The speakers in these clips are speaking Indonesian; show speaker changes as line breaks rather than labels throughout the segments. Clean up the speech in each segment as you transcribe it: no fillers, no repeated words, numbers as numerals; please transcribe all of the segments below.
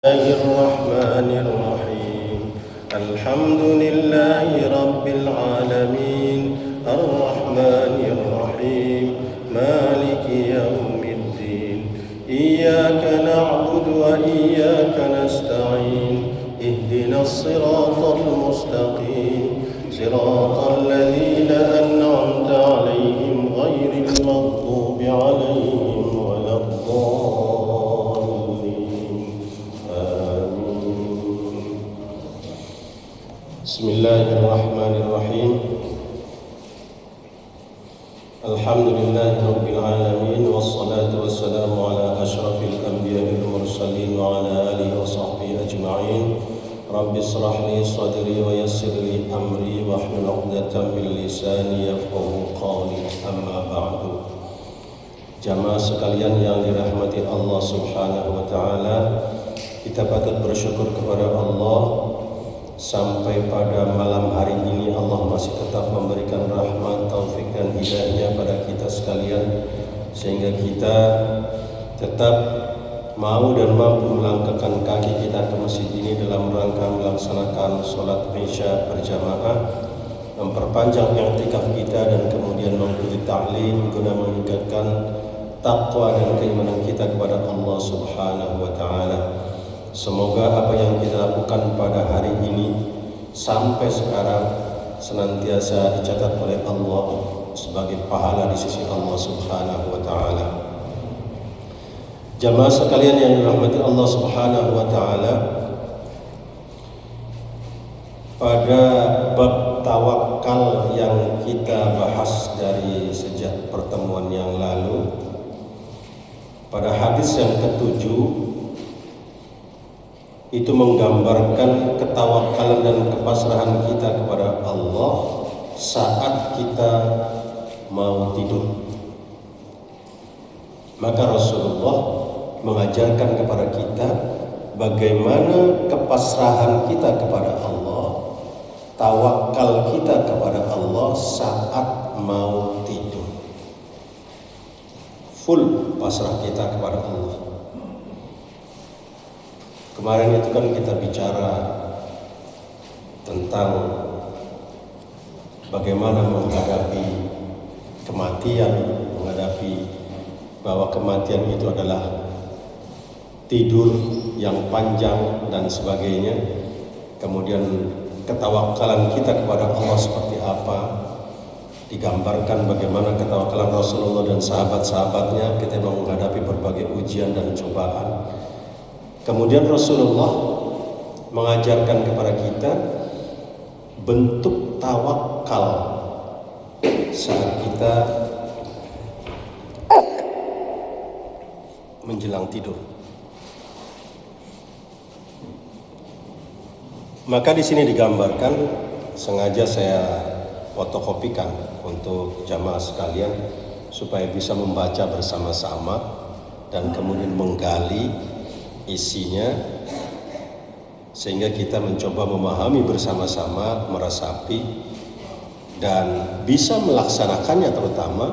الرحمن الرحيم الحمد لله رب العالمين الرحمن الرحيم مالك يوم الدين إياك نعبد وإياك نستعين اهدنا الصراط المستقيم صراط الذين أنعمت عليهم غير المغضوب عليهم ولا الضالين آمين. بسم الله الرحمن الرحيم الحمد لله رب العالمين والصلاة والسلام على أشرف الأنبياء والمرسلين وعلى آله وصحبه أجمعين. رب اشرح لي صدري ويسر لي أمري واحلل عقدة من لساني يفقهوا قولي. أما بعد. Jamaah sekalian yang dirahmati Allah Subhanahu wa taala, kita patut bersyukur kepada Allah sampai pada malam hari ini Allah masih tetap memberikan rahmat, taufik dan hidayah pada kita sekalian, sehingga kita tetap mau dan mampu melangkahkan kaki kita ke masjid ini dalam rangka melaksanakan sholat Isya berjamaah, memperpanjang i'tikaf kita dan kemudian mengikuti ta'lim guna meningkatkan taqwa dan keimanan kita kepada Allah Subhanahu wa taala. Semoga apa yang kita lakukan pada hari ini sampai sekarang senantiasa dicatat oleh Allah sebagai pahala di sisi Allah Subhanahu wa taala. Jamaah sekalian yang dirahmati Allah Subhanahu wa taala, pada bab tawakal yang kita bahas dari sejak pertemuan yang lalu, pada hadis yang ketujuh itu menggambarkan ketawakalan dan kepasrahan kita kepada Allah saat kita mau tidur. Maka Rasulullah mengajarkan kepada kita bagaimana kepasrahan kita kepada Allah, tawakal kita kepada Allah saat mau tidur. Full pasrah kita kepada Allah. Kemarin itu kan kita bicara tentang bagaimana menghadapi kematian, menghadapi bahwa kematian itu adalah tidur yang panjang dan sebagainya. Kemudian ketawakalan kita kepada Allah seperti apa, digambarkan bagaimana ketawakalan Rasulullah dan sahabat-sahabatnya ketika menghadapi berbagai ujian dan cobaan. Kemudian Rasulullah mengajarkan kepada kita bentuk tawakal saat kita menjelang tidur. Maka di sini digambarkan, sengaja saya fotokopikan untuk jamaah sekalian supaya bisa membaca bersama-sama dan kemudian menggali isinya, sehingga kita mencoba memahami bersama-sama, meresapi dan bisa melaksanakannya, terutama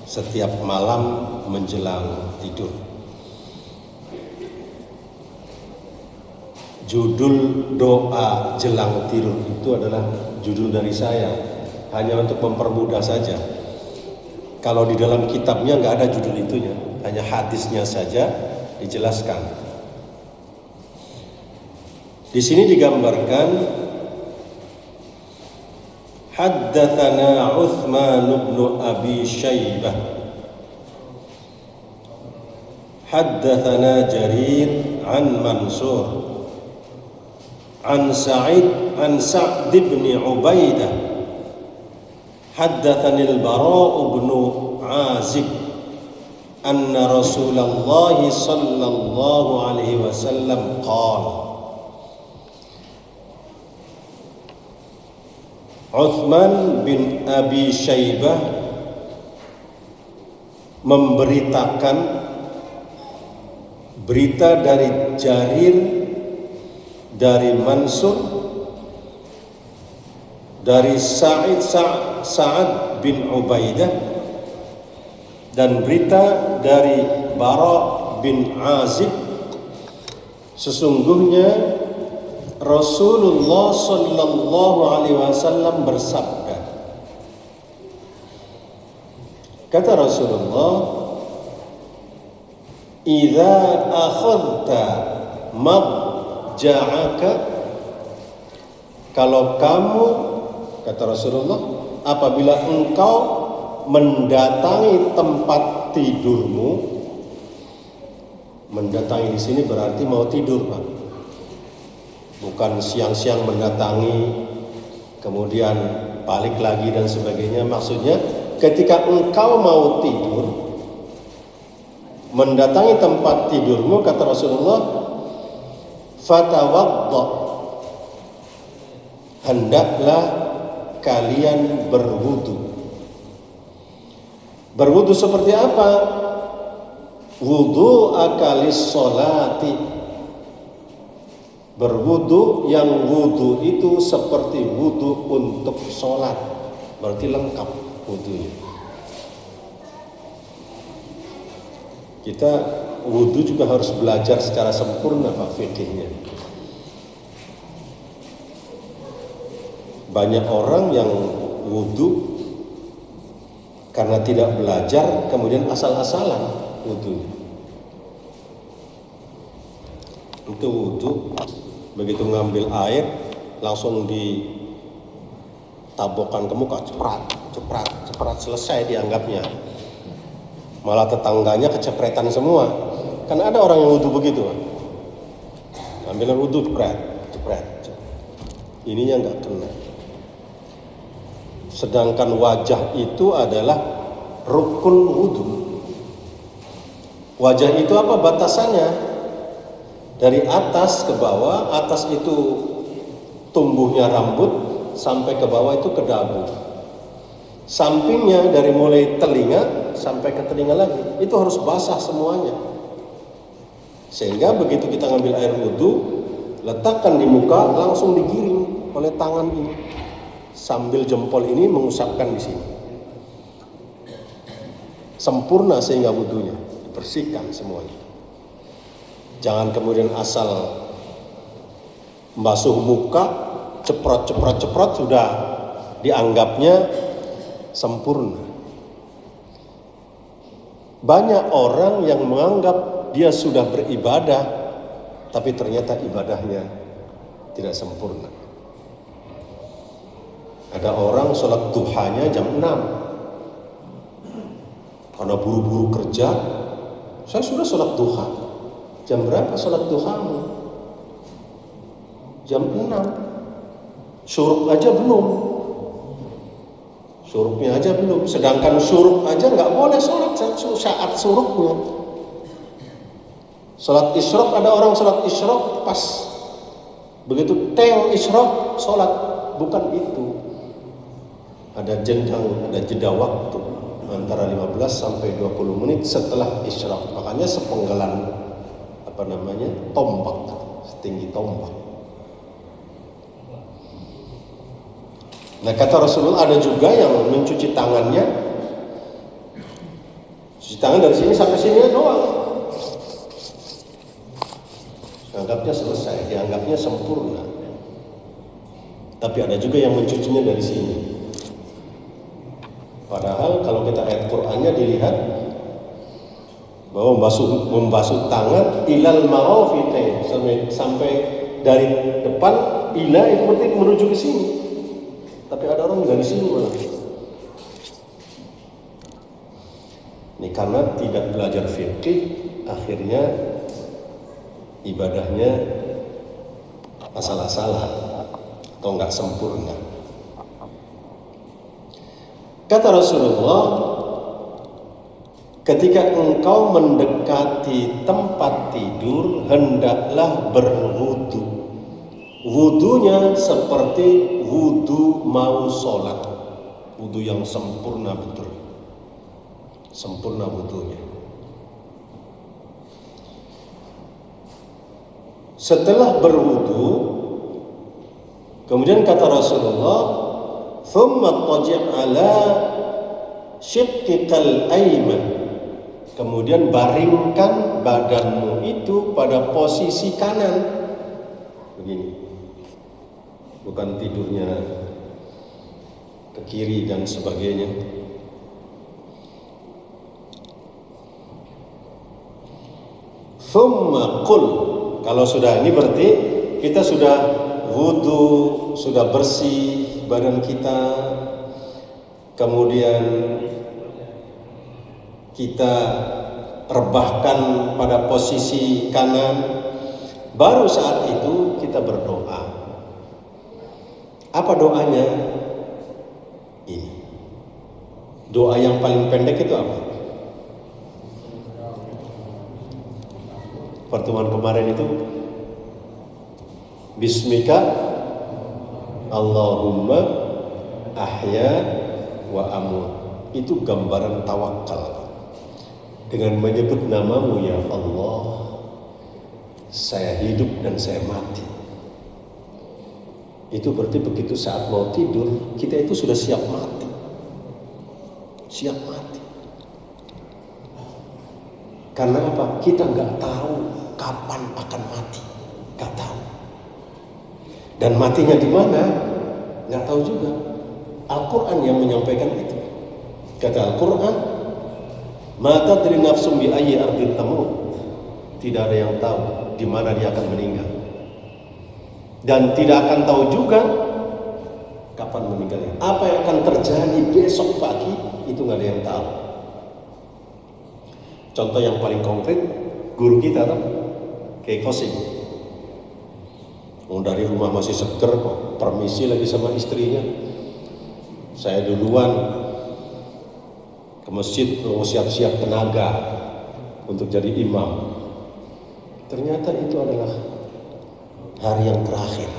setiap malam menjelang tidur. Judul doa jelang tidur itu adalah judul dari saya, hanya untuk mempermudah saja. Kalau di dalam kitabnya nggak ada judul itunya, hanya hadisnya saja dijelaskan. Di sini digambarkan, haddatsana Utsman bin Abi Syaibah, haddatsana Jarir an Mansur an Sa'id an Sa'd bin Ubaidah, haddatsani al-Bara' bin Azib anna Rasulullah sallallahu alaihi wasallam qala. Utsman bin Abi Syaibah memberitakan berita dari Jarir, dari Mansur, dari Sa'ad bin Ubaidah, dan berita dari Bara bin Azib Sesungguhnya Rasulullah sallallahu alaihi wasallam bersabda, kata Rasulullah, "Idza akhadta madja'aka," kalau kamu, kata Rasulullah, apabila engkau mendatangi tempat tidurmu, mendatangi di sini berarti mau tidur, Pak. Bukan siang-siang mendatangi kemudian balik lagi dan sebagainya. Maksudnya ketika engkau mau tidur, mendatangi tempat tidurmu, kata Rasulullah, fatawadda, hendaklah kalian berwudu. Berwudu seperti apa? Wudu akalis sholati. Berwudu yang wudu itu seperti wudu untuk sholat. Berarti lengkap wudunya. Kita wudu juga harus belajar secara sempurna, Pak, fikihnya. Banyak orang yang wudu karena tidak belajar, kemudian asal-asalan wudu. Itu wudu, begitu ngambil air langsung ditabokkan ke muka, ceprat, selesai dianggapnya. Malah tetangganya kecepretan semua. Kan ada orang yang wudu begitu, ambil wudu cepret. Ininya nggak kena. Sedangkan wajah itu adalah rukun wudu. Wajah itu apa batasannya? Dari atas ke bawah, atas itu tumbuhnya rambut, sampai ke bawah itu ke dagu. Sampingnya dari mulai telinga sampai ke telinga lagi, itu harus basah semuanya. Sehingga begitu kita ngambil air wudu, letakkan di muka, langsung digiring oleh tangan ini, sambil jempol ini mengusapkan di sini. Sempurna sehingga wudunya dibersihkan semuanya. Jangan kemudian asal membasuh muka, ceprot sudah dianggapnya sempurna. Banyak orang yang menganggap dia sudah beribadah, tapi ternyata ibadahnya tidak sempurna. Ada orang sholat duhanya jam 6. Karena buru-buru kerja, saya sudah sholat duha. Jam berapa sholat duhamu? Jam 6. Syuruk aja belum. Syuruknya aja belum. Sedangkan syuruk aja nggak boleh sholat saat syuruknya. Sholat isyraq, ada orang sholat isyraq pas begitu teng isyraq sholat. Bukan itu. Ada jenjang, ada jeda waktu antara 15 sampai 20 menit setelah isyraq. Makanya sepenggalan tombak, setinggi tombak. Nah, kata Rasulullah, ada juga yang mencuci tangannya, cuci tangan dari sini sampai sini doang, dianggapnya selesai, dianggapnya sempurna. Tapi ada juga yang mencucinya dari sini. Padahal kalau kita ayat Qur'annya dilihat bahwa membasuh tangan ilal marafiqain, sampai dari depan ila itu berarti menuju ke sini. Tapi ada orang dari sini malah. Ini karena tidak belajar fikih, akhirnya ibadahnya asal-asalan atau enggak sempurna. Kata Rasulullah, ketika engkau mendekati tempat tidur, hendaklah berwudu. Wudunya seperti wudu mau sholat. Wudu yang sempurna betul. Sempurna wudunya. Setelah berwudu, kemudian kata Rasulullah, "Thumma taji' ala shiqqikal ayman." Kemudian baringkan badanmu itu pada posisi kanan. Begini. Bukan tidurnya ke kiri dan sebagainya. Thumma qul. Kalau sudah ini berarti kita sudah wudu, sudah bersih badan kita. Kemudian kita rebahkan pada posisi kanan. Baru saat itu kita berdoa. Apa doanya? Ini. Doa yang paling pendek itu apa? Pertemuan kemarin itu Bismika Allahumma ahya wa amut. Itu gambaran tawakal. Dengan menyebut namamu ya Allah, saya hidup dan saya mati. Itu berarti begitu saat mau tidur, kita itu sudah siap mati. Siap mati. Karena apa? Kita nggak tahu kapan akan mati. Nggak tahu. Dan matinya di mana? Nggak tahu juga. Al-Quran yang menyampaikan itu. Kata Al-Quran, ma tadri nafsum bi ayyi ardin tamut. Tidak ada yang tahu di mana dia akan meninggal. Dan tidak akan tahu juga kapan meninggalnya. Apa yang akan terjadi besok pagi itu nggak ada yang tahu. Contoh yang paling konkret, guru kita tuh, Kiai Qasim. Dari rumah masih seger kok, permisi lagi sama istrinya. Saya duluan ke masjid mau siap-siap tenaga untuk jadi imam. Ternyata itu adalah hari yang terakhir.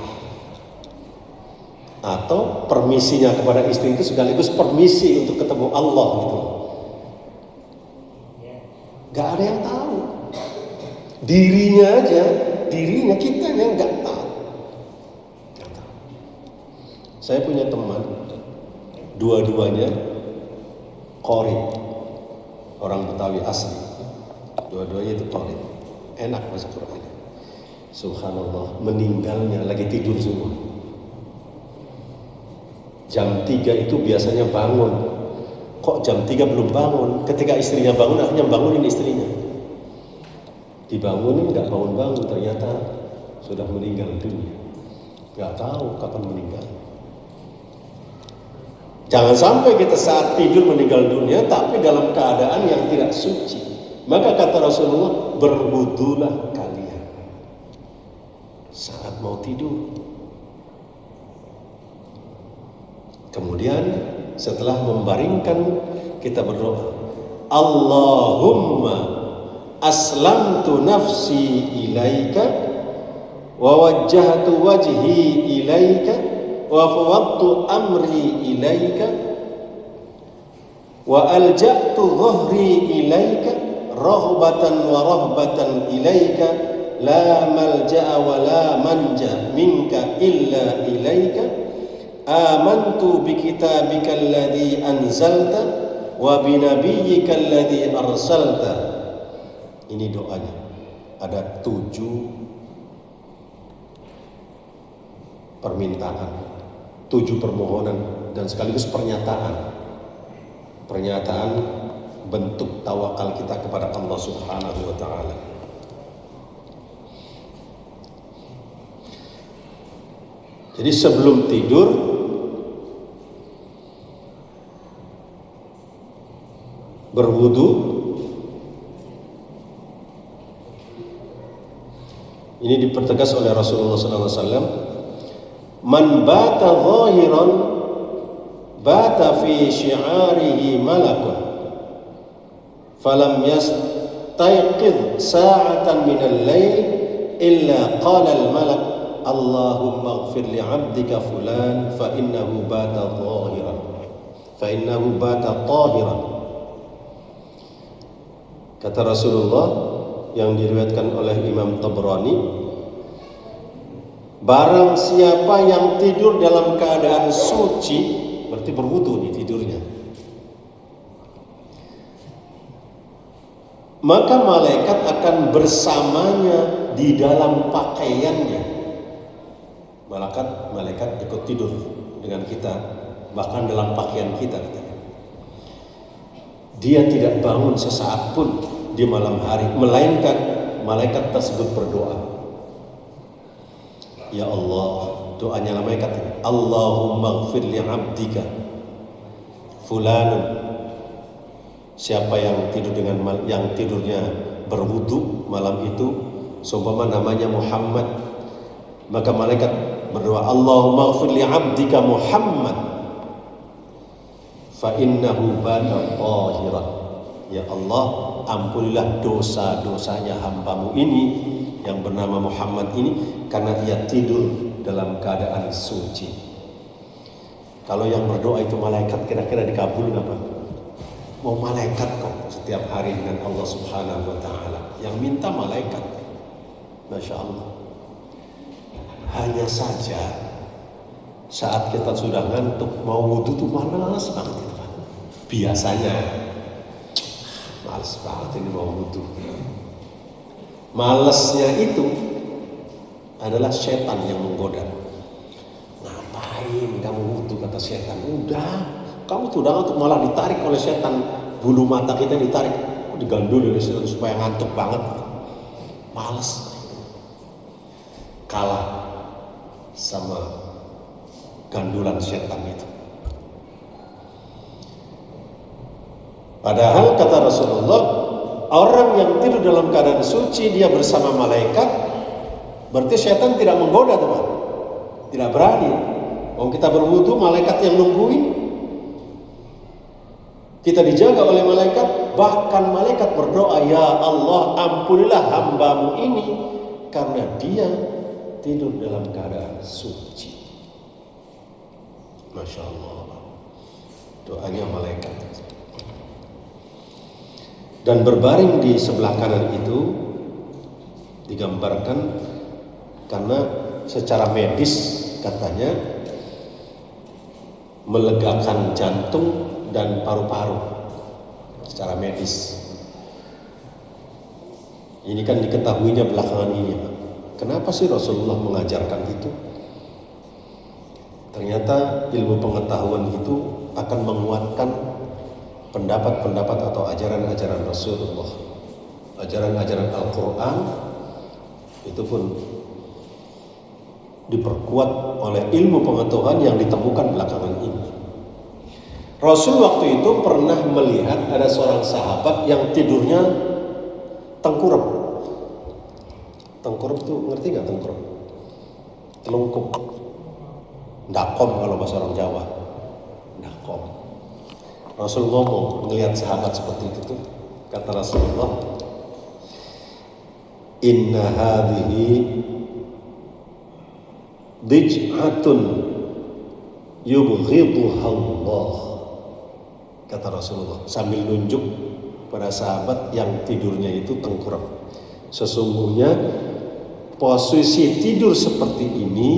Atau permisinya kepada istri itu sekaligus permisi untuk ketemu Allah gitu. Gak ada yang tahu. Dirinya aja, dirinya kita yang gak tahu. Saya punya teman, dua-duanya qori, orang Betawi asli. Dua-duanya itu qori. Enak bahasa Quran. Subhanallah, meninggalnya lagi tidur semua. Jam 3 itu biasanya bangun. Kok jam 3 belum bangun? Ketika istrinya bangun, akhirnya bangunin istrinya. Dibangunin, nggak bangun-bangun, ternyata sudah meninggal dunia. Nggak tahu kapan meninggal. Jangan sampai kita saat tidur meninggal dunia, tapi dalam keadaan yang tidak suci. Maka kata Rasulullah, berwudulah kalian saat mau tidur. Kemudian setelah membaringkan, kita berdoa, Allahumma aslamtu nafsi ilaika wa wajjahtu wajhi ilaika wa fawwadtu amri ilaika wa alja'tu dhahri ilaika raghbatan wa rahbatan ilaika la malja'a wa la manja minka illa ilaika amantu bi kitabika alladhi anzalta wa bi nabiyyika alladhi arsalta. Ini doanya. Ada 7 permintaan, 7 permohonan dan sekaligus pernyataan. Pernyataan bentuk tawakal kita kepada Allah Subhanahu wa taala. Jadi sebelum tidur berwudu. Ini dipertegas oleh Rasulullah SAW. Man bata zahiran bata fi syi'arihi malakun falam yastayqidh sa'atan minal lail illa qala al-malak Allahumma ighfir li 'abdika fulan fa innahu bata zahiran fa innahu bata tahiran. Kata Rasulullah yang diriwayatkan oleh Imam Tabrani, barang siapa yang tidur dalam keadaan suci, berarti berwudu nih tidurnya, maka malaikat akan bersamanya di dalam pakaiannya. Malaikat ikut tidur dengan kita, bahkan dalam pakaian kita. Dia tidak bangun sesaat pun di malam hari, melainkan malaikat tersebut berdoa. Ya Allah, doanya malaikat ini, Allahumma ighfir li 'abdika fulanun. Siapa yang tidur yang tidurnya berwudu malam itu, seumpama namanya Muhammad, maka malaikat berdoa, Allahumma ighfir li 'abdika Muhammad fa innahu bata tahiran. Ya Allah, ampunilah dosa-dosanya hambamu ini yang bernama Muhammad ini, karena ia tidur dalam keadaan suci. Kalau yang berdoa itu malaikat, kira-kira dikabulin apa? Mau malaikat kok setiap hari dengan Allah Subhanahu wa ta'ala. Yang minta malaikat. Masya Allah. Hanya saja saat kita sudah ngantuk mau wudhu tuh malas banget gitu kan. Biasanya malas banget ini mau wudhu. Malesnya itu adalah setan yang menggoda. Ngapain kamu wudhu, kata setan. Udah, kamu tuh udah ngantuk, malah ditarik oleh setan. Bulu mata kita ditarik, digandul oleh setan supaya ngantuk banget. Males. Kalah sama gandulan setan itu. Padahal kata Rasulullah, orang yang tidur dalam keadaan suci, dia bersama malaikat, berarti setan tidak menggoda, teman. Tidak berani. Kalau kita berwudu, malaikat yang nungguin. Kita dijaga oleh malaikat, bahkan malaikat berdoa, ya Allah, ampunilah hambamu ini karena dia tidur dalam keadaan suci. Masya Allah, doanya malaikat. Dan berbaring di sebelah kanan itu digambarkan karena secara medis katanya melegakan jantung dan paru-paru secara medis. Ini kan diketahuinya belakangan ini. Kenapa sih Rasulullah mengajarkan itu? Ternyata ilmu pengetahuan itu akan menguatkan pendapat-pendapat atau ajaran-ajaran Rasulullah. Ajaran-ajaran Al-Quran itu pun diperkuat oleh ilmu pengetahuan yang ditemukan belakangan ini. Rasul waktu itu pernah melihat ada seorang sahabat yang tidurnya tengkurap. Tengkurap tuh ngerti nggak tengkurap? Telungkup. Dakom kalau bahasa orang Jawa. Dakom. Rasul ngomong melihat sahabat seperti itu tuh, kata Rasulullah, Inna hadhihi dij'atun yubghiduha Allah. Kata Rasulullah sambil nunjuk pada sahabat yang tidurnya itu tengkurap. Sesungguhnya posisi tidur seperti ini,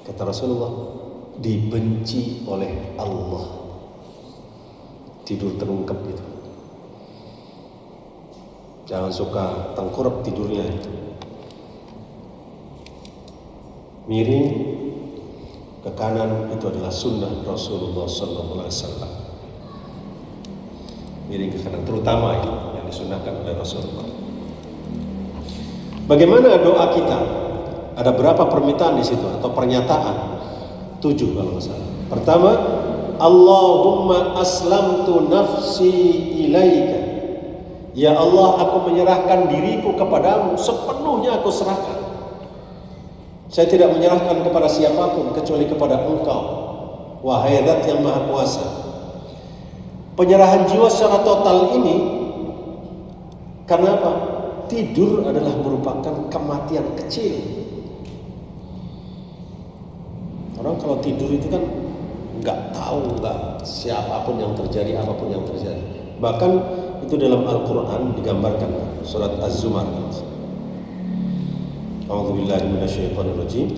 kata Rasulullah, dibenci oleh Allah. Tidur terungkap itu. Jangan suka tengkurap tidurnya itu. Miring ke kanan itu adalah sunnah Rasulullah SAW. Miring ke kanan, terutama itu yang disunnahkan oleh Rasulullah. Bagaimana doa kita? Ada berapa permintaan di situ atau pernyataan? 7 kalau nggak salah. Pertama, Allahumma aslamtu nafsi ilaika. Ya Allah, aku menyerahkan diriku kepadamu, sepenuhnya aku serahkan. Saya tidak menyerahkan kepada siapapun kecuali kepada Engkau, wahai Zat yang Maha Kuasa. Penyerahan jiwa secara total ini karena apa? Tidur adalah merupakan kematian kecil. Orang kalau tidur itu kan nggak tahu, nggak siapapun yang terjadi, apapun yang terjadi. Bahkan itu dalam Al-Quran digambarkan surat Az-Zumar. A'udzubillahi minasyaitonirrajim.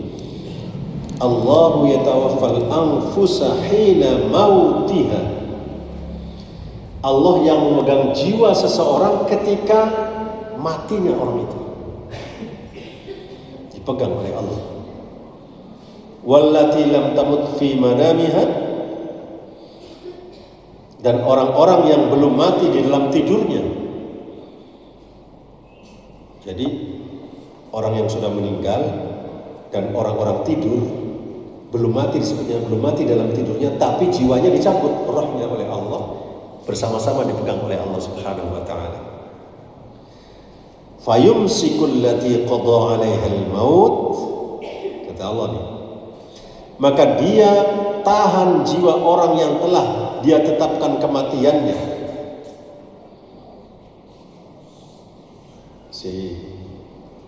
Allahu yatawaffal anfusa hina mautiha Allah yang memegang jiwa seseorang ketika matinya orang itu. Dipegang oleh Allah. Wallati lam tamut fi manamiha, dan orang-orang yang belum mati di dalam tidurnya. Jadi orang yang sudah meninggal dan orang-orang tidur belum mati, disebutnya belum mati dalam tidurnya, tapi jiwanya dicabut rohnya oleh Allah, bersama-sama dipegang oleh Allah Subhanahu wa taala. Fayumsikul lati qada 'alaiha al-maut, kata Allah nih, maka dia tahan jiwa orang yang telah dia tetapkan kematiannya. Si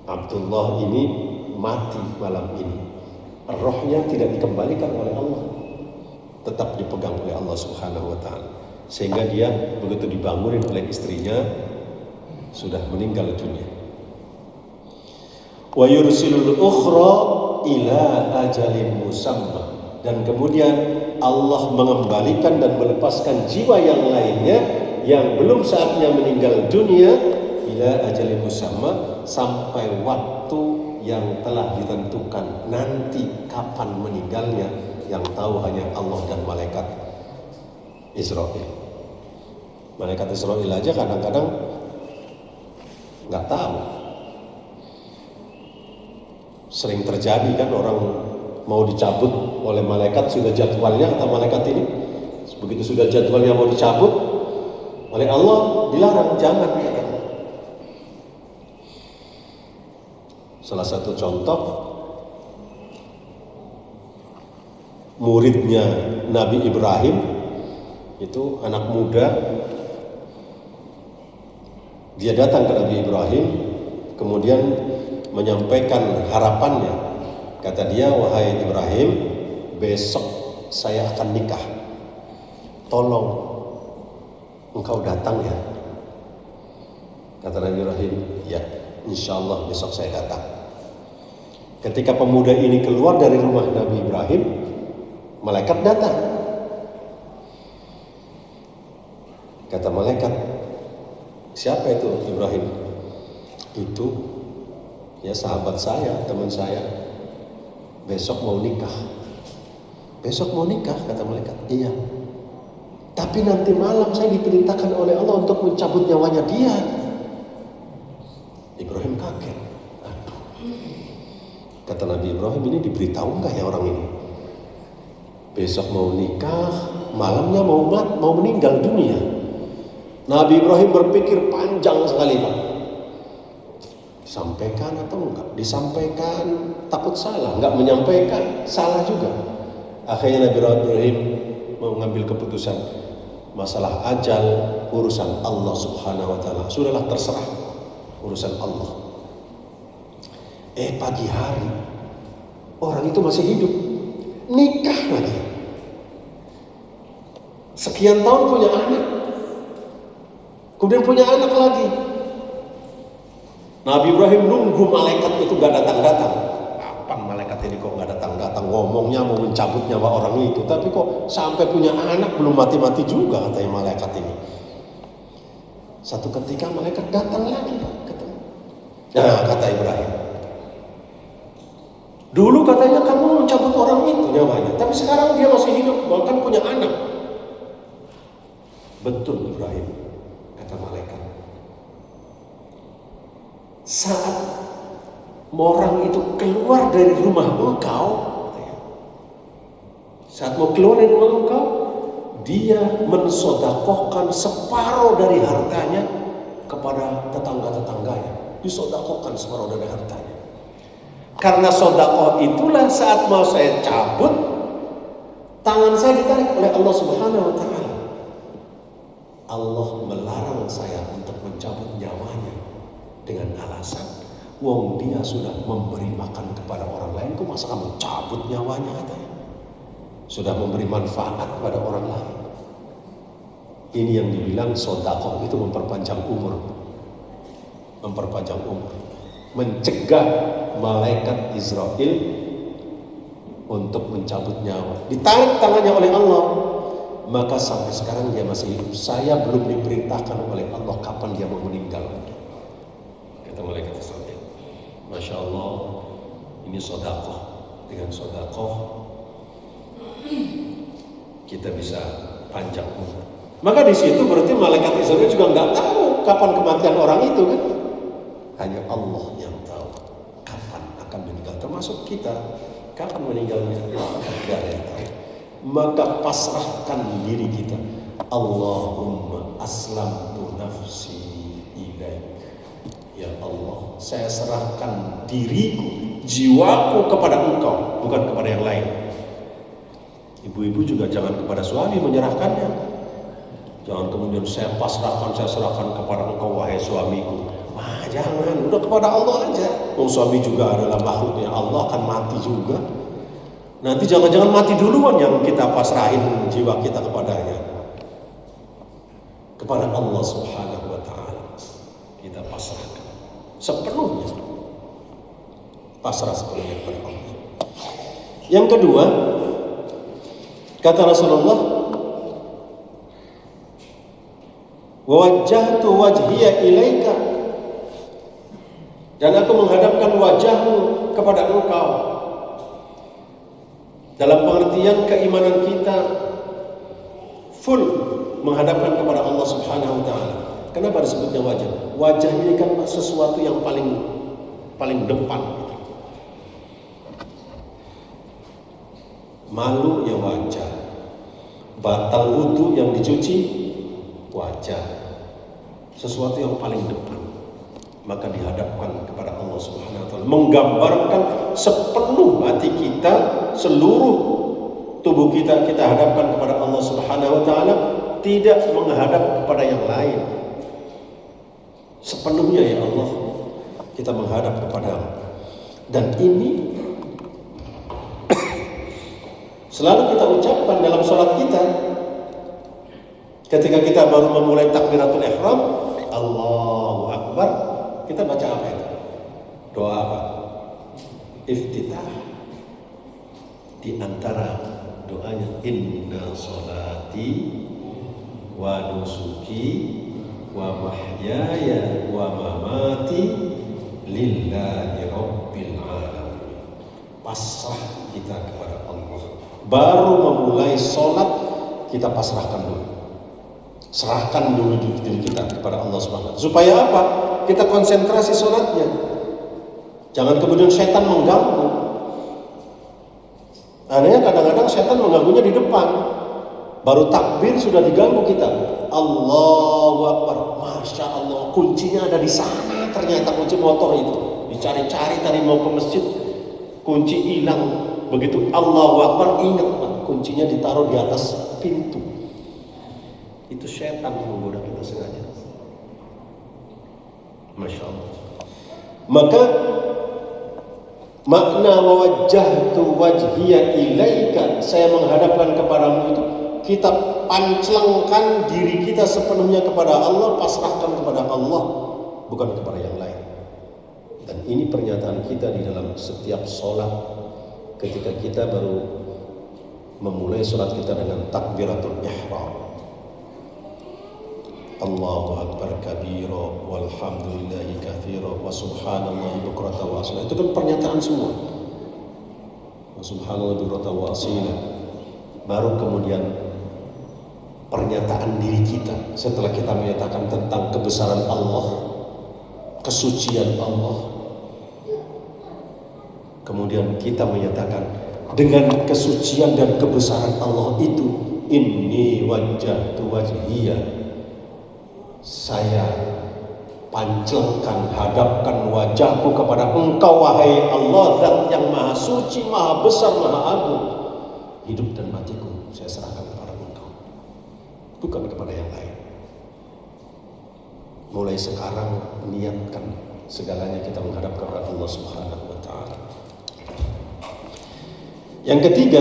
Abdullah ini mati malam ini, rohnya tidak dikembalikan oleh Allah, tetap dipegang oleh Allah Subhanahu wa taala, sehingga dia begitu dibangunin oleh istrinya sudah meninggal dunia. Wa yursilul ukhra ila ajalin musamma, dan kemudian Allah mengembalikan dan melepaskan jiwa yang lainnya yang belum saatnya meninggal dunia, ila ajalin musamma, sampai waktu yang telah ditentukan. Nanti kapan meninggalnya yang tahu hanya Allah dan malaikat Israel. Malaikat Israel aja kadang-kadang nggak tahu. Sering terjadi kan, orang mau dicabut oleh malaikat, sudah jadwalnya, kata malaikat ini, begitu sudah jadwalnya mau dicabut oleh Allah, dilarang, jangan, kata. Salah satu contoh, muridnya Nabi Ibrahim itu anak muda, dia datang ke Nabi Ibrahim, kemudian menyampaikan harapannya. Kata dia, wahai Ibrahim, besok saya akan nikah, tolong engkau datang ya. Kata Nabi Ibrahim, ya, insya Allah besok saya datang. Ketika pemuda ini keluar dari rumah Nabi Ibrahim, malaikat datang. Kata malaikat, siapa itu Ibrahim? Itu ya sahabat saya, teman saya, besok mau nikah. Besok mau nikah, kata malaikat. Iya. Tapi nanti malam saya diperintahkan oleh Allah untuk mencabut nyawanya dia. Ibrahim kaget. Aduh. Kata Nabi Ibrahim, ini diberitahu enggak ya orang ini? Besok mau nikah, malamnya mau meninggal dunia. Nabi Ibrahim berpikir panjang sekali, Pak. Disampaikan atau enggak? Disampaikan takut salah, enggak menyampaikan salah juga. Akhirnya Nabi Ibrahim mengambil keputusan, masalah ajal urusan Allah Subhanahu wa taala. Sudahlah, terserah, urusan Allah. Pagi hari orang itu masih hidup, nikah lagi. Sekian tahun punya anak, kemudian punya anak lagi. Nabi Ibrahim nunggu malaikat itu gak datang-datang. Kapan malaikat ini kok gak datang-datang? Ngomongnya mau mencabut nyawa orang itu, tapi kok sampai punya anak belum mati-mati juga, katanya malaikat ini. Satu ketika malaikat datang lagi, ketemu. Nah, kata Ibrahim, dulu katanya kamu mencabut orang itu nyawanya, tapi sekarang dia masih hidup, bahkan punya anak. Betul Ibrahim, kata malaikat. Saat orang itu keluar dari rumah engkau, saat mau keluar dari rumah engkau, dia mensodakohkan separuh dari hartanya kepada tetangga-tetangganya. Disodakohkan separuh dari hartanya. Karena sodakoh itulah saat mau saya cabut, tangan saya ditarik oleh Allah Subhanahu wa taala. Allah melarang saya untuk mencabut nyawanya dengan alasan, wong dia sudah memberi makan kepada orang lain, kok masa kamu cabut nyawanya, katanya. Sudah memberi manfaat kepada orang lain. Ini yang dibilang sedekah itu memperpanjang umur. Memperpanjang umur. Mencegah malaikat Israel untuk mencabut nyawa. Ditarik tangannya oleh Allah.
maka sampai sekarang dia masih hidup. Saya belum diperintahkan oleh Allah kapan dia mau meninggal. Kata malaikat Israfil. Masya Allah, ini sodakoh. Dengan sodakoh kita bisa panjang umur. Maka di situ berarti malaikat Israfil juga nggak tahu kapan kematian orang itu kan? Hanya Allah yang tahu kapan akan meninggal. Termasuk kita, kapan meninggalnya nggak ada yang tahu. Maka pasrahkan diri kita. Allahumma aslamtu nafsi ilaik. Ya Allah, saya serahkan diriku, jiwaku kepada Engkau, bukan kepada yang lain. Ibu-ibu juga jangan kepada suami menyerahkannya. Jangan kemudian saya serahkan kepada Engkau wahai suamiku. Jangan, udah kepada Allah aja. Suami juga adalah makhluknya Allah, akan mati juga. Nanti jangan-jangan mati duluan yang kita pasrahin jiwa kita kepadanya. Kepada Allah Subhanahu wa ta'ala kita pasrahkan sepenuhnya. Pasrah sepenuhnya kepada Allah. Yang kedua, kata Rasulullah, wa wajjahtu wajhiya ilaika, dan aku menghadapkan wajahmu kepada Engkau. Dalam pengertian keimanan kita full menghadapkan kepada Allah Subhanahu wa ta'ala. Kenapa disebutnya wajah? Wajah ini kan sesuatu yang paling depan. Malu ya wajah. Batal wudu yang dicuci wajah. Sesuatu yang paling depan. Maka dihadapkan kepada Allah Subhanahu wa ta'ala, menggambarkan sepenuh hati kita, seluruh tubuh kita hadapkan kepada Allah Subhanahu wa ta'ala, tidak menghadap kepada yang lain. Sepenuhnya ya Allah kita menghadap kepada-Mu. Dan ini selalu kita ucapkan dalam sholat kita. Ketika kita baru memulai takbiratul ihram, Allahu Akbar, kita baca apa itu? Doa apa? Iftitah. Di antara doanya, inna sholati wa nusuki wa mahyaya wa mamati lillahi rabbil alamin. Pasrah kita kepada Allah. Baru memulai sholat kita pasrahkan dulu. Serahkan dulu diri kita kepada Allah Subhanahu wa ta'ala. Supaya apa? Kita konsentrasi sholatnya. Jangan kemudian setan mengganggu. Adanya kadang-kadang setan mengganggunya di depan. Baru takbir sudah diganggu kita. Allahu Akbar. Masya Allah, kuncinya ada di sana. Ternyata kunci motor itu. Dicari-cari tadi mau ke masjid, kunci hilang. Begitu Allahu Akbar, ingat kuncinya ditaruh di atas pintu. Itu setan menggoda kita sengaja. Masya Allah. Maka makna wajjahtu wajhiya ilaika, saya menghadapkan kepadamu itu, kita panclengkan diri kita sepenuhnya kepada Allah, pasrahkan kepada Allah, bukan kepada yang lain. Dan ini pernyataan kita di dalam setiap sholat. Ketika kita baru memulai sholat kita dengan takbiratul ihram, Allahu Akbar kabira walhamdulillahi katsira wa subhanallahi bukratan wa asila. Itu kan pernyataan semua. Wa subhanallahi bukratan wa asila. Baru kemudian pernyataan diri kita setelah kita menyatakan tentang kebesaran Allah, kesucian Allah. Kemudian kita menyatakan dengan kesucian dan kebesaran Allah itu, inni wajjahtu wajhiya, saya pancelkan, hadapkan wajahku kepada Engkau wahai Allah, Zat yang maha suci, maha besar, maha agung. Hidup dan matiku saya serahkan kepada Engkau, bukan kepada yang lain. Mulai sekarang niatkan segalanya kita menghadap kepada Allah Subhanahu wa ta'ala. Yang ketiga,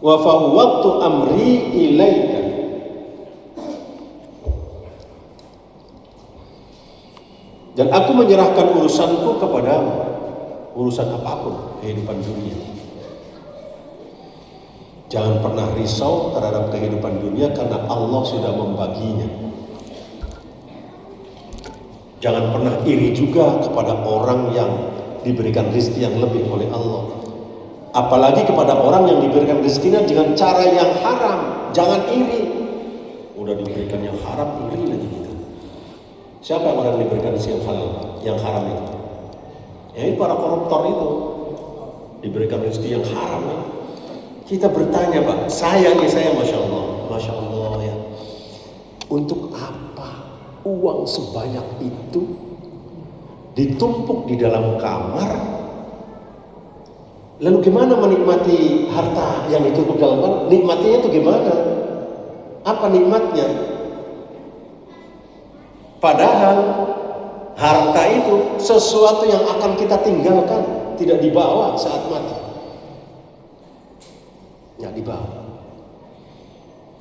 wa fawwadtu amri ilaika, dan aku menyerahkan urusanku kepadamu. Urusan apapun kehidupan dunia, Jangan pernah risau terhadap kehidupan dunia karena Allah sudah membaginya. Jangan pernah iri juga kepada orang yang diberikan rezeki yang lebih oleh Allah. Apalagi kepada orang yang diberikan rezekinya dengan cara yang haram. Jangan iri. Udah diberikan yang haram, iri lagi gitu. Siapa yang orang diberikan rezeki yang halal, yang haram itu? Ya itu para koruptor itu diberikan rezeki yang haram ya. Kita bertanya Pak, saya Masya Allah ya. Untuk apa uang sebanyak itu ditumpuk di dalam kamar? Lalu gimana menikmati harta yang ditumpuk dalam kamar? Nikmatinya itu gimana? Apa nikmatnya? Padahal harta itu sesuatu yang akan kita tinggalkan, tidak dibawa saat mati. Nggak dibawa.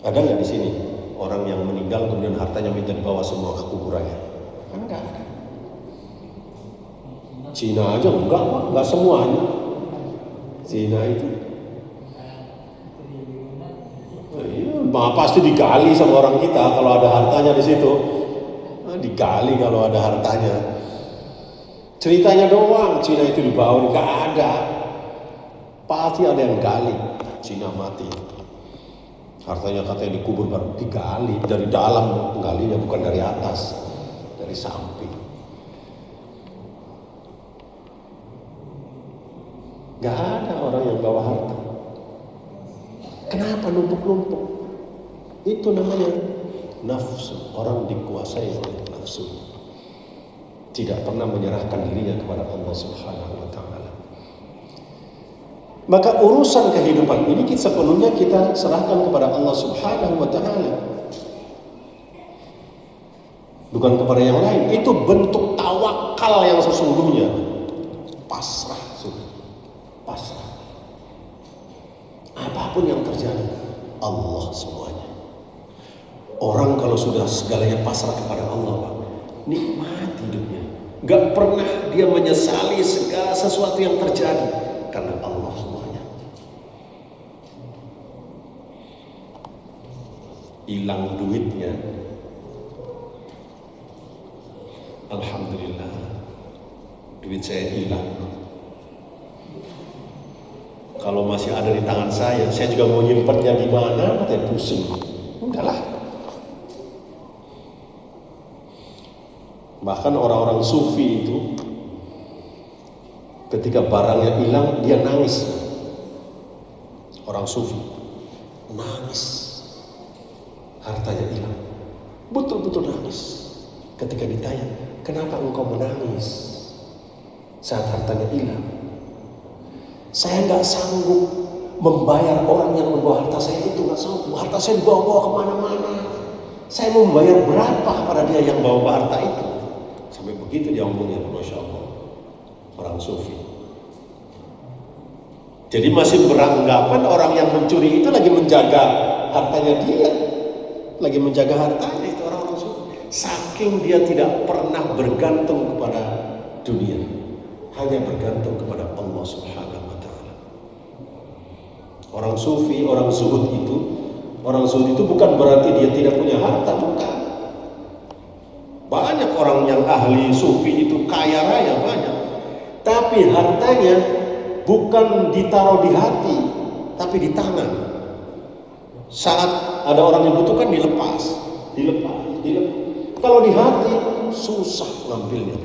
Ada nggak di sini orang yang meninggal kemudian hartanya minta dibawa semua ke kuburannya? Kan nggak ada. Cina aja enggak semuanya. Cina itu, pasti digali sama orang kita kalau ada hartanya di situ. Digali kalau ada hartanya. Ceritanya doang Cina itu dibawa, nggak ada. Pasti ada yang gali. Cina mati, hartanya katanya dikubur baru digali dari dalam, penggalinya bukan dari atas, dari samping. Gak ada orang yang bawa harta. Kenapa numpuk-numpuk? Itu namanya nafsu. Orang dikuasai oleh nafsu, tidak pernah menyerahkan dirinya kepada Allah Subhanahu wa Ta'ala. Maka urusan kehidupan ini sepenuhnya kita serahkan kepada Allah Subhanahu wa Ta'ala, bukan kepada yang lain. Itu bentuk tawakal yang sesungguhnya. Pasrah, pasrah. Apapun yang terjadi, Allah semuanya. Orang kalau sudah segalanya pasrah kepada Allah, nikmat hidupnya. Gak pernah dia menyesali segala sesuatu yang terjadi karena Allah semuanya. Hilang duitnya, alhamdulillah, duit saya hilang. Kalau masih ada di tangan saya juga mau nyimpannya di mana, katanya pusing. Udahlah. Bahkan orang-orang sufi itu ketika barangnya hilang dia nangis. Orang sufi nangis. Hartanya hilang, betul-betul nangis. Ketika ditanya, kenapa engkau menangis saat hartanya hilang? Saya nggak sanggup membayar orang yang membawa harta saya itu, nggak sanggup. Harta saya dibawa-bawa kemana-mana. Saya mau membayar berapa kepada dia yang bawa harta itu? Sampai begitu dia ngomongnya, Masya Allah. Orang sufi. Jadi masih beranggapan orang yang mencuri itu lagi menjaga hartanya dia. Lagi menjaga hartanya itu orang-orang sufi. Saking dia tidak pernah bergantung kepada dunia, hanya bergantung kepada Allah Subhanahu wa Ta'ala. Orang sufi, orang zuhud itu bukan berarti dia tidak punya harta, bukan. Banyak orang yang ahli sufi itu kaya raya banyak, tapi hartanya bukan ditaruh di hati, tapi di tangan. Saat ada orang yang butuhkan dilepas. Kalau di hati susah ngambilnya.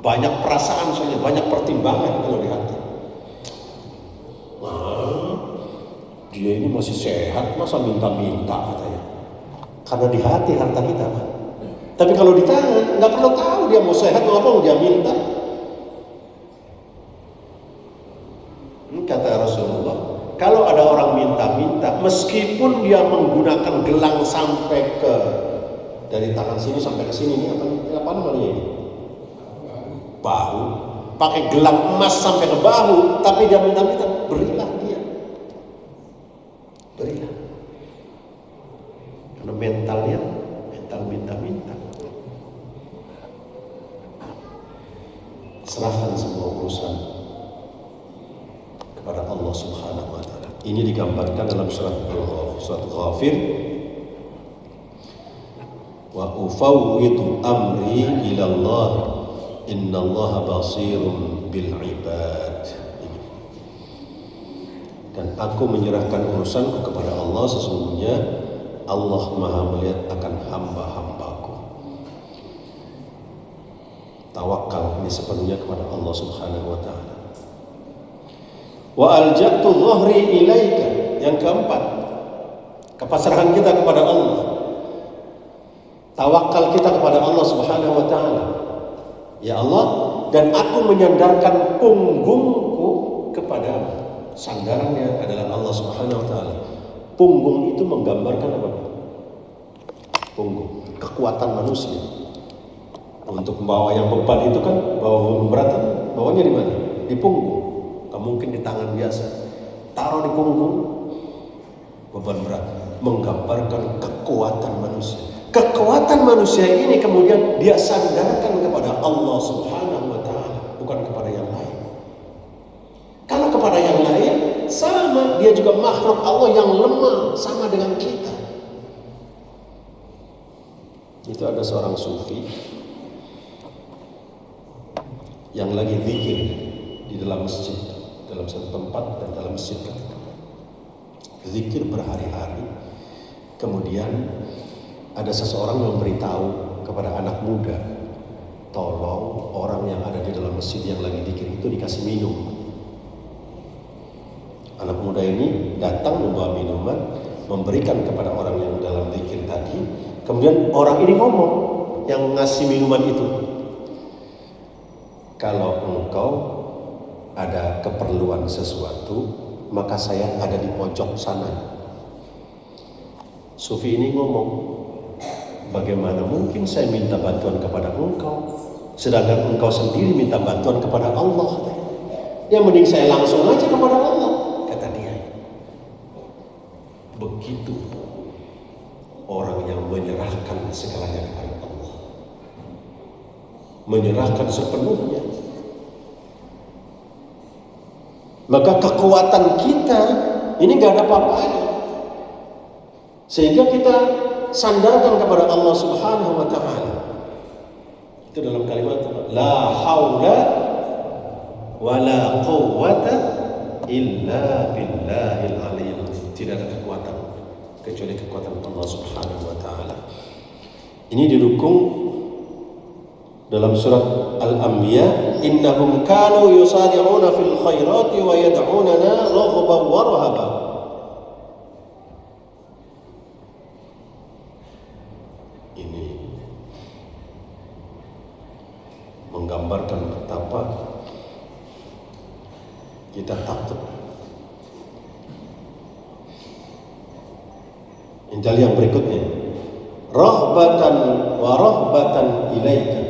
Banyak perasaan soalnya, banyak pertimbangan kalau di hati. Dia ini masih sehat, masa minta-minta katanya. Karena di hati harta kita, Pak. Tapi kalau di tangan, nggak perlu tahu dia mau sehat mau apa, mau dia minta. Ini kata Rasulullah, kalau ada orang minta-minta, meskipun dia menggunakan gelang sampai ke dari tangan sini sampai ke sini, ini apa namanya ini? Bahu. Pakai gelang emas sampai ke bahu, tapi dia minta-minta, berilah dia. Berilah. Karena mental minta-minta. Serahkan semua urusan kepada Allah Subhanahu wa Ta'ala. Ini digambarkan dalam surat Ghafir. Wa ufawwidu amri ila Allah innallaha basirun bil ibad. Dan aku menyerahkan urusanku kepada Allah, sesungguhnya Allah Maha melihat akan hamba-hambaku. Tawakal ini sepenuhnya kepada Allah Subhanahu wa taala. Wa alja'tu dhahri ilaika. Yang keempat, kepasrahan kita kepada Allah. Tawakal kita kepada Allah Subhanahu wa taala. Ya Allah, dan aku menyandarkan punggungku kepadamu. Sandarannya adalah Allah Subhanahu wa taala. Punggung itu menggambarkan apa? Punggung, kekuatan manusia. Untuk membawa yang beban itu kan, bawa berat, bawanya di mana? Di punggung. Gak mungkin di tangan biasa. Taruh di punggung, beban berat. Menggambarkan kekuatan manusia. Kekuatan manusia ini kemudian dia sandarkan kepada Allah Subhanahu wa taala, bukan kepada yang lain. Kalau kepada yang lain, sama, dia juga makhluk Allah yang lemah, sama dengan kita. Itu ada seorang sufi yang lagi zikir di dalam masjid, dalam satu tempat dan dalam masjid ketika zikir berhari-hari. Kemudian ada seseorang yang memberitahu kepada anak muda, tolong orang yang ada di dalam masjid yang lagi zikir itu dikasih minum. Anak muda ini datang membawa minuman, memberikan kepada orang yang dalam zikir tadi. Kemudian orang ini ngomong, yang ngasih minuman itu, kalau engkau ada keperluan sesuatu, maka saya ada di pojok sana. Sufi ini ngomong, bagaimana mungkin saya minta bantuan kepada engkau, sedangkan engkau sendiri minta bantuan kepada Allah. Yang mending saya langsung aja kepada Allah, kata dia. Begitu orang yang menyerahkan segalanya kepada Allah, menyerahkan sepenuhnya, maka kekuatan kita ini gak ada apa-apanya, sehingga kita sandarkan kepada Allah Subhanahu wa taala. Itu dalam kalimat la haula wala quwwata illa billahil aliyyil azim. Tidak ada kekuatan kecuali kekuatan Allah Subhanahu wa taala. Ini didukung dalam surat Al-Anbiya, innahum kanu yusari'una fil khairati wa yad'unana raghaban wa rahaban. Ini menggambarkan betapa kita takut. Injil yang berikutnya, rahbatan wa rahbatan ilaika.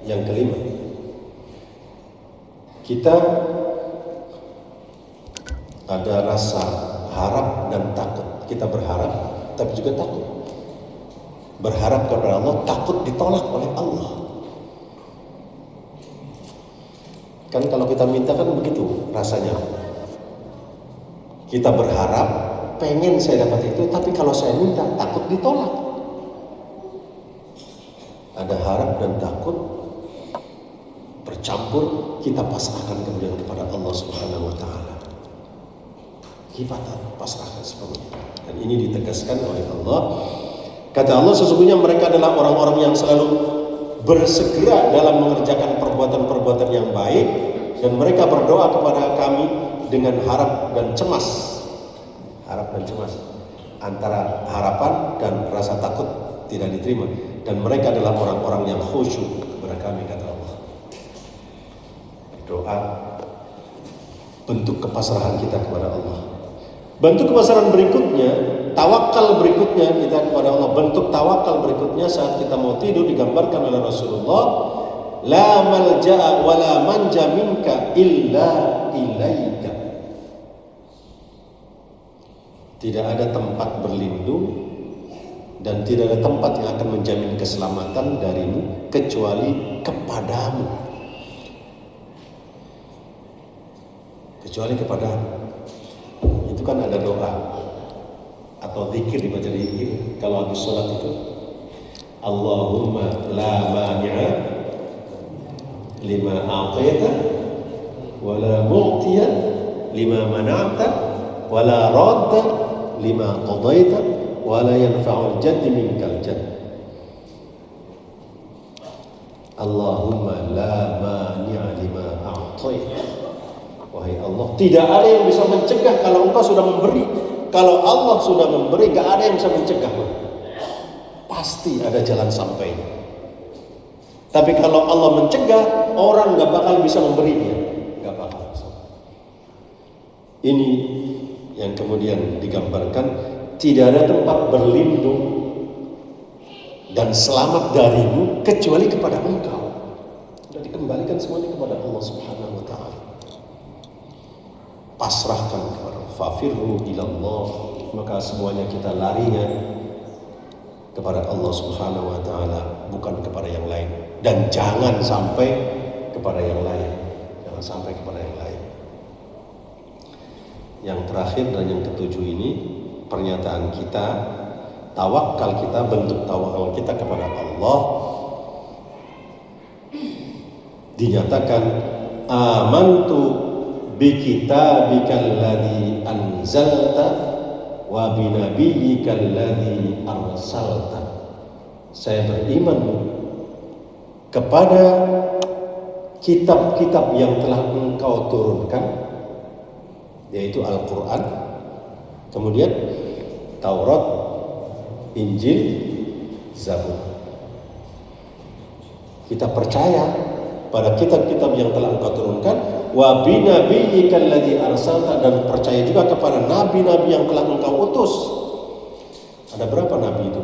Yang kelima, kita ada rasa harap dan takut. Kita berharap tapi juga takut. Berharap kepada Allah, takut ditolak oleh Allah. Kan kalau kita minta kan begitu rasanya. Kita berharap, pengen saya dapat itu, tapi kalau saya minta takut ditolak. Ada harap dan takut bercampur, kita pasrahkan kemudian kepada Allah Subhanahu wa taala. Kita pasrahkan sepenuhnya. Dan ini ditegaskan oleh Allah. Kata Allah, sesungguhnya mereka adalah orang-orang yang selalu bersegera dalam mengerjakan perbuatan-perbuatan yang baik, dan mereka berdoa kepada kami dengan harap dan cemas. Harap dan cemas, antara harapan dan rasa takut tidak diterima. Dan mereka adalah orang-orang yang khusyuk kepada kami, kata Allah. Berdoa, bentuk kepasrahan kita kepada Allah. Bentuk kepasrahan berikutnya, tawakal berikutnya kita kepada Allah. Bentuk tawakal berikutnya saat kita mau tidur digambarkan oleh Rasulullah, la malja'a wa la manja minka illa ilaika. Tidak ada tempat berlindung dan tidak ada tempat yang akan menjamin keselamatan darimu kecuali kepadamu. Kecuali kepadamu. itu kan ada doa atau zikir dibaca zikir kalau habis sholat itu. Allahumma la mani'a lima a'taita wa la mu'tiya lima mana'ta wa la radda lima qadaita wa la yanfa'ul jadd minkal jadd. Allahumma la mani'a lima a'taita. Wahai Allah, tidak ada yang bisa mencegah kalau Engkau sudah memberi. Kalau Allah sudah memberi, gak ada yang bisa mencegah. Pasti ada jalan sampainya. Tapi kalau Allah mencegah, orang gak bakal bisa memberi dia. Gak bakal. Ini yang kemudian digambarkan, tidak ada tempat berlindung dan selamat darimu kecuali kepada Engkau. Sudah dikembalikan semuanya kepada Allah Subhanahu wa ta'ala. Pasrahkan kepada Allah. Fafirru ilallah, maka semuanya kita larinya kepada Allah Subhanahu wa ta'ala, bukan kepada yang lain. Dan jangan sampai kepada yang lain. Jangan sampai kepada yang lain. Yang terakhir dan yang ketujuh ini, pernyataan kita, tawakal kita, bentuk tawakal kita kepada Allah dinyatakan amantu bi kitabikal ladzi anzalta wa bi nabiyyikal ladzi arsalta. Saya beriman kepada kitab-kitab yang telah Engkau turunkan, yaitu Al-Quran, kemudian Taurat, Injil, Zabur. Kita percaya pada kitab-kitab yang telah Engkau turunkan, wa bi nabiyyikal ladzi arsalta, dan percaya juga kepada nabi-nabi yang telah Engkau utus. Ada berapa nabi itu?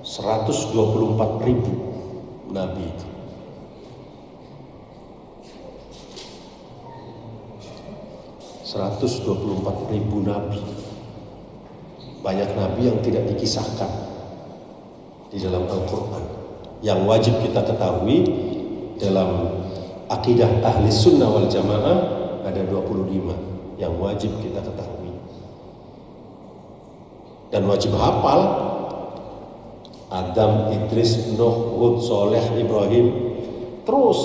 124.000 nabi itu. ribu nabi. Banyak nabi yang tidak dikisahkan di dalam Al-Quran. Yang wajib kita ketahui dalam akidah ahli sunnah wal jamaah ada 25 yang wajib kita ketahui. Dan wajib hafal Adam, Idris, Nuh, Hud, Soleh, Ibrahim, terus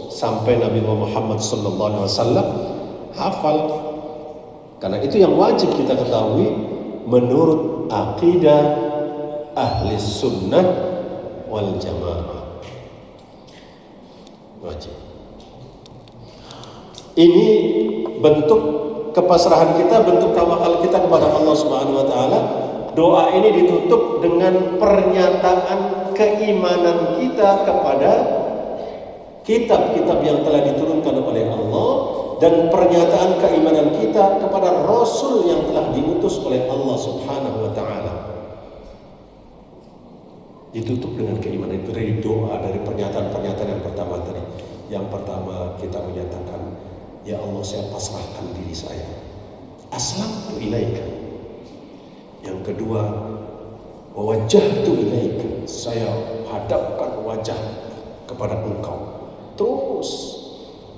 sampai Nabi Muhammad SAW hafal. Karena itu yang wajib kita ketahui menurut akidah ahli sunnah wal jamaah. Wajib. Ini bentuk kepasrahan kita, bentuk tawakal kita kepada Allah Subhanahu wa taala. Doa ini ditutup dengan pernyataan keimanan kita kepada kitab-kitab yang telah diturunkan oleh Allah dan pernyataan keimanan kita kepada Rasul yang telah diutus oleh Allah Subhanahu wa taala. Ditutup dengan keimanan itu dari doa, dari pernyataan-pernyataan yang pertama tadi. Yang pertama kita menyatakan, ya Allah, saya pasrahkan diri saya. Aslamtu ilaika. Yang kedua, wajjahtu ilaika. Saya hadapkan wajah kepada Engkau. Terus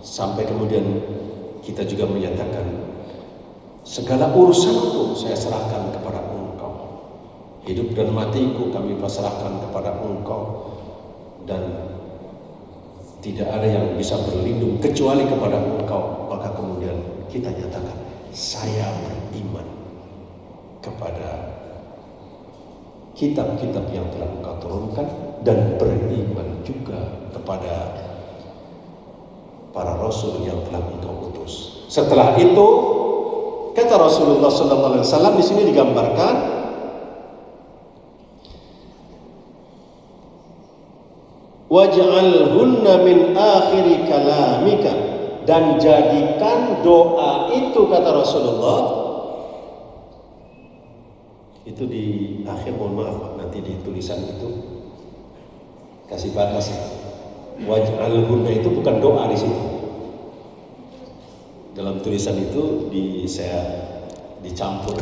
sampai kemudian kita juga menyatakan, segala urusanku saya serahkan kepada Engkau. Hidup dan matiku kami pasrahkan kepada Engkau. Dan tidak ada yang bisa berlindung kecuali kepada Engkau. Maka kemudian kita nyatakan, saya beriman kepada kitab-kitab yang telah Engkau turunkan dan beriman juga kepada para Rasul yang telah Engkau utus. Setelah itu, kata Rasulullah SAW di sini digambarkan, waj'alhunna min akhiri kalamika, dan jadikan doa itu, kata Rasulullah, itu di akhir, mohon maaf nanti di tulisan itu kasih batas. Waj'alhunna itu bukan doa di situ. Dalam tulisan itu saya dicampur,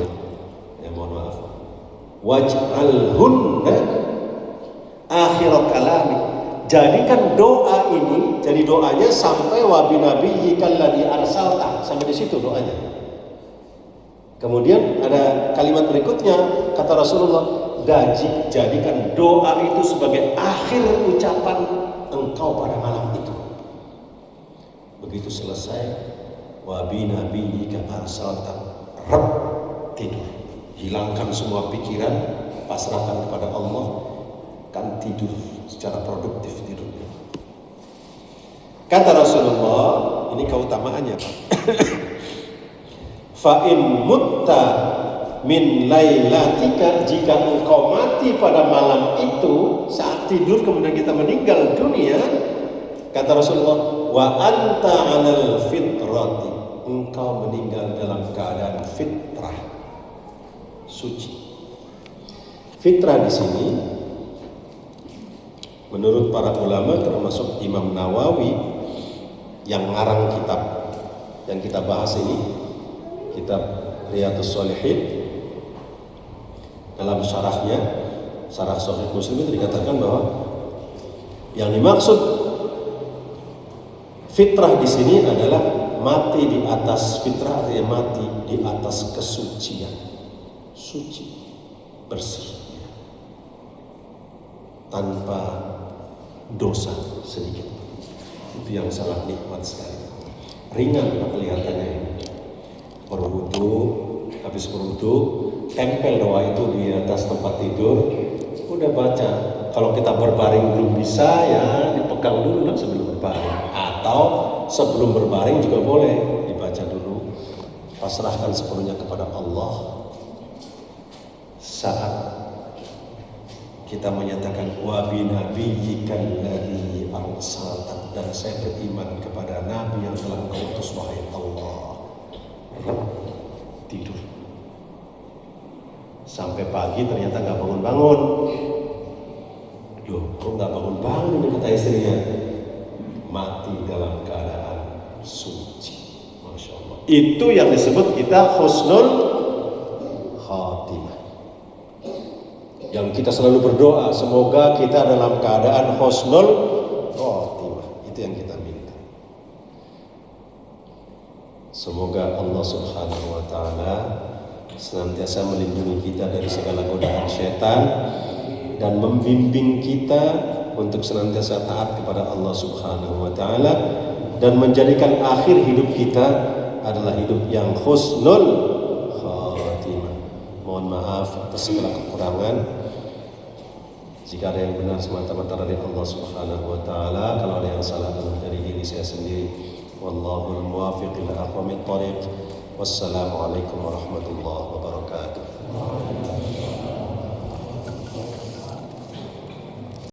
ya mohon maaf. Waj'alhunna akhir kalami, jadikan doa ini, jadi doanya sampai wa bi nabiyyikal ladzi arsalta, sampai di situ doanya. Kemudian ada kalimat berikutnya, kata Rasulullah, jadikan doa itu sebagai akhir ucapan engkau pada malam itu. Begitu selesai, wa bi nabiyyika arsalta, rep, tidur. Hilangkan semua pikiran, pasrahkan kepada Allah, kan tidur secara produktif tidurnya. Kata Rasulullah, ini keutamaannya Pak. Fa in mutta min lailatika, jika engkau mati pada malam itu saat tidur kemudian kita meninggal dunia, kata Rasulullah, wa anta 'alal fitrati, engkau meninggal dalam keadaan fitrah, suci. Fitrah di sini menurut para ulama termasuk Imam Nawawi yang ngarang kitab yang kita bahas ini, kitab Riyadhus Shalihin, dalam syarahnya, syarah Sahih Muslim itu dikatakan bahwa yang dimaksud fitrah di sini adalah mati di atas fitrah, artinya mati di atas kesucian, suci, bersih, tanpa dosa sedikit. Itu yang sangat nikmat sekali. Ringan kelihatannya ini. Berwudu, habis berwudu, tempel doa itu di atas tempat tidur, udah baca. Kalau kita berbaring belum bisa, ya dipegang dulu lah sebelum berbaring. Atau sebelum berbaring juga boleh dibaca dulu. Pasrahkan sepenuhnya kepada Allah. Saat kita menyatakan wa bi nabiyyikal ladzi arsalta, dan saya beriman kepada nabi yang telah engkau utus wahai Allah. Tidur sampai pagi ternyata nggak bangun-bangun. Loh, kok nggak bangun-bangun? Ini kata istrinya, mati dalam keadaan suci. Masya Allah. Itu yang disebut kita husnul khatimah. Yang kita selalu berdoa, semoga kita dalam keadaan husnul khatimah. Itu yang kita minta. Semoga Allah Subhanahu wa taala senantiasa melindungi kita dari segala godaan syaitan dan membimbing kita untuk senantiasa taat kepada Allah Subhanahu wa taala dan menjadikan akhir hidup kita adalah hidup yang husnul khatimah. Mohon maaf atas segala kekurangan. Jika ada yang benar semata-mata dari Allah Subhanahu wa taala, kalau ada yang salah dari diri saya sendiri. Wallahul muwaffiq ila aqwamit thoriq. Wassalamualaikum warahmatullahi wabarakatuh.